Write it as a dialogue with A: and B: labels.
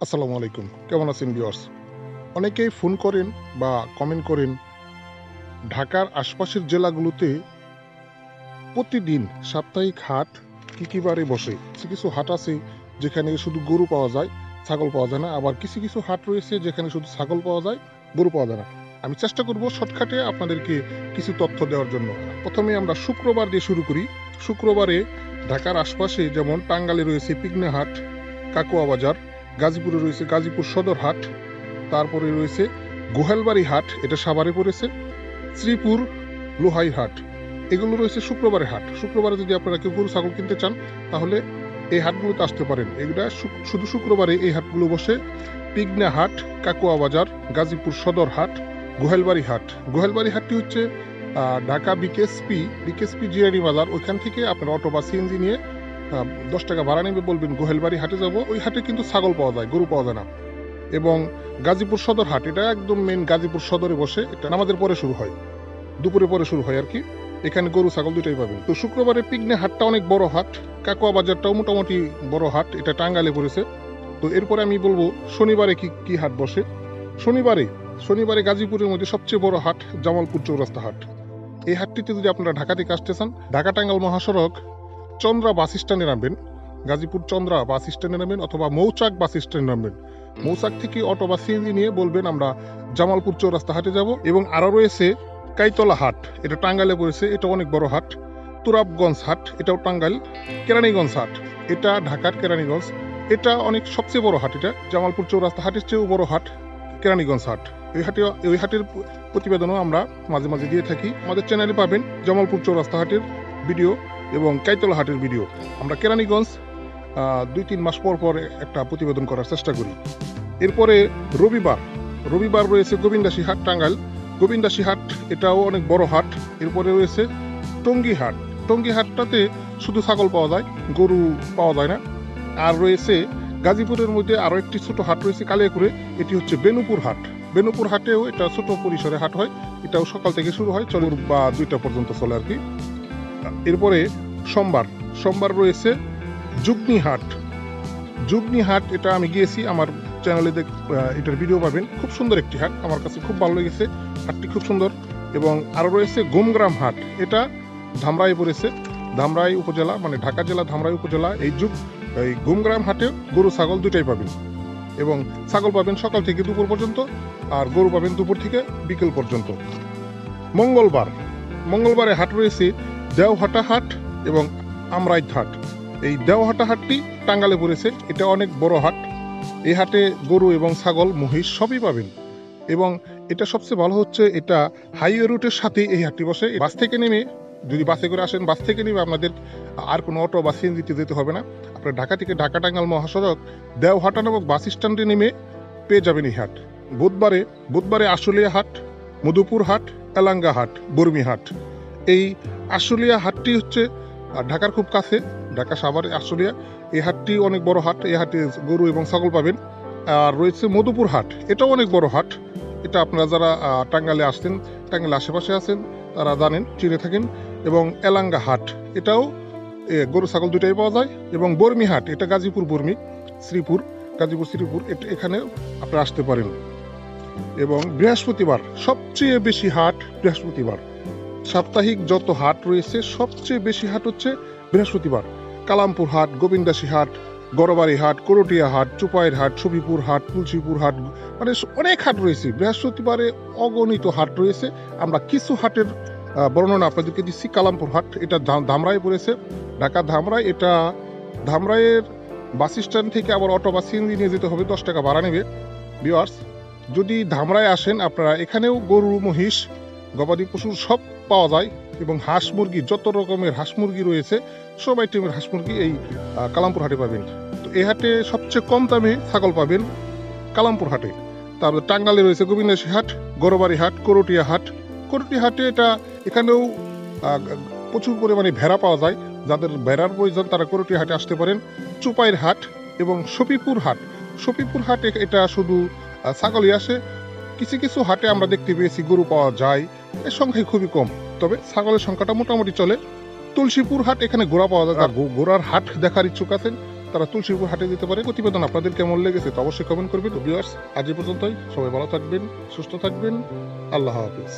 A: আসসালামু আলাইকুম। কেমন আছেন ভিউয়ার্স? অনেকেই ফোন করেন বা কমেন্ট করেন, ঢাকার আশপাশের জেলাগুলোতে প্রতিদিন সাপ্তাহিক হাট কি, কি বারে বসে? কিছু, কিছু হাট আছে যেখানে শুধু গরু পাওয়া যায়, ছাগল পাওয়া যায় না। আবার কিছু, কিছু হাট রয়েছে যেখানে শুধু ছাগল পাওয়া যায়, গরু পাওয়া যায় না। আমি চেষ্টা করব শর্টকাটে আপনাদেরকে কিছু তথ্য দেওয়ার জন্য। প্রথমে আমরা শুক্রবার দিয়ে শুরু করি। শুক্রবারে ঢাকার আশপাশে যেমন টাঙ্গাইলে রয়েছে পিকনে হাট, কাকোয়া বাজার, গাজীপুরে রয়েছে গাজীপুর সদর হাট, তারপরে রয়েছে গোহেলবাড়ি হাট, এটা সাভারে পড়েছে, শ্রীপুর লোহাই হাট। এগুলো রয়েছে শুক্রবারে হাট। শুক্রবারে যদি আপনারা কেউ গরু ছাগল কিনতে চান তাহলে এই হাটগুলোতে আসতে পারেন। এগুলা শুধু শুক্রবারে এই হাটগুলো বসে। পিগনা হাট, কাকুয়া বাজার, গাজীপুর সদর হাট, গোহেলবাড়ি হাট। গোহেলবাড়ি হাটটি হচ্ছে ঢাকা বিকেএসপি জিআরডি বাজার। ওইখান থেকে আপনারা অটো বা সিএনজি নিয়ে 10 টাকা ভাড়া নেবে, বলবেন গোহেলবাড়ি হাটে যাব। ওই হাটে কিন্তু ছাগল পাওয়া যায়, গরু পাওয়া যায় না। এবং গাজীপুর সদর হাট, এটা একদম মেন গাজীপুর সদরে বসে। এটা নামাজের পরে শুরু হয়, দুপুরে পরে শুরু হয় আর কি। এখানে গরু ছাগল দুটাই পাবেন। তো শুক্রবারে পিকনে হাটটা অনেক বড় হাট, কাকোয়া বাজারটাও মোটামুটি বড় হাট, এটা টাঙ্গাইলে পড়েছে। তো এরপরে আমি বলবো শনিবারে কি কি হাট বসে। শনিবারে গাজীপুরের মধ্যে সবচেয়ে বড় হাট জামালপুর চৌরাস্তা হাট। এই হাটটিতে যদি আপনারা ঢাকা থেকে আসতে চান, ঢাকা টাঙ্গাইল মহাসড়ক চন্দ্রা বাস স্ট্যান্ডে নামবেন, গাজীপুর চন্দ্রা বাস স্ট্যান্ডে নামবেন, অথবা মৌচাক বাস স্ট্যান্ডে নামবেন। মৌচাক থেকে অটো বা সিএনজি নিয়ে বলবেন আমরা জামালপুর চৌরাস্তা হাটে যাব। এবং আরো রয়েছে কাইতলা হাট, এটা টাঙ্গাইলে পড়েছে, এটা অনেক বড় হাট। তুরাবগঞ্জ হাট, এটাও টাঙ্গাইল। কেরানীগঞ্জ হাট, এটা ঢাকার কেরানীগঞ্জ, এটা অনেক সবচেয়ে বড় হাট। এটা জামালপুর চৌরাস্তা হাটের চেয়েও বড় হাট কেরানীগঞ্জ হাট। ওই হাটের প্রতিবেদনও আমরা মাঝে মাঝে দিয়ে থাকি। আমাদের চ্যানেলে পাবেন জামালপুর চৌরাস্তা হাটের ভিডিও এবং কাইতলা হাটের ভিডিও। আমরা কেরানীগঞ্জ 2-3 মাস পর পর একটা প্রতিবেদন করার চেষ্টা করি। এরপরে রবিবার রয়েছে গোবিন্দাসী হাট টাঙ্গাইল। গোবিন্দাসী হাট, এটাও অনেক বড় হাট। এরপরে রয়েছে টঙ্গী হাটটাতে শুধু ছাগল পাওয়া যায়, গরু পাওয়া যায় না। আর রয়েছে গাজীপুরের মধ্যে আরো একটি ছোট হাট রয়েছে কালিয়াকুরে, এটি হচ্ছে বেনুপুর হাটেও এটা ছোট পরিসরে হাট হয়। এটাও সকাল থেকে শুরু হয়, চলে বা 2টা পর্যন্ত চলে আর কি। এরপরে সোমবার রয়েছে যুগনি হাট, এটা আমি গিয়েছি, আমার চ্যানেলে এটার ভিডিও পাবেন। খুব সুন্দর একটি হাট, আমার কাছে খুব ভালো লেগেছে, হাটটি খুব সুন্দর। এবং আরো রয়েছে গোমগ্রাম হাট, এটা ধামরাই পড়েছে, ধামরাই উপজেলা, মানে ঢাকা জেলা ধামরাই উপজেলা। এই গোমগ্রাম হাটে গরু ছাগল দুটাই পাবেন। এবং ছাগল পাবেন সকাল থেকে দুপুর পর্যন্ত, আর গরু পাবেন দুপুর থেকে বিকেল পর্যন্ত। মঙ্গলবারে হাট রয়েছে দেওহাটা হাট এবং আমরাইত হাট। এই দেওহাটা হাটটি টাঙ্গাইলে পড়েছে, এটা অনেক বড় হাট। এই হাটে গরু এবং ছাগল মহিষ সবই পাবেন। এবং এটা সবচেয়ে ভালো হচ্ছে, এটা হাইওয়ে রুটের সাথে এই হাটটি বসে। বাস থেকে নেমে, যদি বাসে করে আসেন, বাস থেকে নেমে আপনাদের আর কোনো অটো বা সিএনজিতে যেতে হবে না। আপনার ঢাকা থেকে ঢাকা টাঙ্গাইল মহাসড়ক দেওহাটা নামক বাস স্ট্যান্ডে নেমে পেয়ে যাবেন এই হাট। বুধবারে আশুলিয়া হাট, মধুপুর হাট, এলাঙ্গা হাট, বর্মি হাট। এই আশুলিয়া হাটটি হচ্ছে ঢাকার খুব কাছে, ঢাকা সাভারে আশুলিয়া। এই হাটটি অনেক বড় হাট, এই হাটে গরু এবং ছাগল পাবেন। আর রয়েছে মধুপুর হাট, এটাও অনেক বড় হাট। এটা আপনারা যারা টাঙ্গাইলে আসছেন, টাঙ্গাইলে আশেপাশে আছেন, তারা জানেন, চিনে থাকেন। এবং এলাঙ্গা হাট, এটাও গরু ছাগল দুটাই পাওয়া যায়। এবং বর্মি হাট, এটা গাজীপুর শ্রীপুর এখানে আপনারা আসতে পারেন। এবং বৃহস্পতিবার সবচেয়ে বেশি হাট, বৃহস্পতিবার সাপ্তাহিক যত হাট রয়েছে সবচেয়ে বেশি হাট হচ্ছে বৃহস্পতিবার। কালামপুর হাট, গোবিন্দাসী হাট, গড়বাড়ি হাট, করটিয়া হাট, চুপাইয়ের হাট, ছবিপুর হাট, তুলসীপুর হাট, মানে অনেক হাট রয়েছে। বৃহস্পতিবারে অগণিত হাট রয়েছে। আমরা কিছু হাটের বর্ণনা আপনাদেরকে দিচ্ছি। কালামপুর হাট, এটা ধামরাই পড়েছে, ঢাকা ধামরাই। এটা ধামরাইয়ের বাস স্ট্যান্ড থেকে আবার অটো বা সিএনজি নিয়ে যেতে হবে, 10 টাকা ভাড়া নেবে। ভিউয়ার্স, যদি ধামরাই আসেন আপনারা, এখানেও গরু মহিষ গবাদি পশু সব পাওয়া যায়। এবং হাঁস মুরগি, যত রকমের হাঁস মুরগি রয়েছে সব আইটেমের হাঁস মুরগি এই কালামপুর হাটে পাবেন। তো এই হাটে সবচেয়ে কম দামে ছাগল পাবেন কালামপুর হাটে। তারপরে টাঙ্গাইলে রয়েছে গোবিন্দাসী হাট, গড়বাড়ি হাট, করটিয়া হাটে এটা এখানেও প্রচুর পরিমাণে ভেড়া পাওয়া যায়। যাদের ভেড়ার প্রয়োজন তারা করটিয়া হাটে আসতে পারেন। চুপাইয়ের হাট এবং সফিপুর হাট, এটা শুধু ছাগলই আসে। কিছু কিছু হাটে আমরা দেখতে পেয়েছি গরু পাওয়া যায়, এর সংখ্যা খুবই কম, তবে ছাগলের সংখ্যাটা মোটামুটি চলে। তুলসীপুর হাট, এখানে ঘোড়া পাওয়া যায়। ঘোড়ার হাট দেখার ইচ্ছুক আছেন তারা তুলসীপুর হাটে যেতে পারে। প্রতিবেদন আপনাদের কেমন লেগেছে তো অবশ্যই কমেন্ট করবেন। ভিউয়ার্স, আজ এই পর্যন্তই। সবাই ভালো থাকবেন, সুস্থ থাকবেন। আল্লাহ হাফেজ।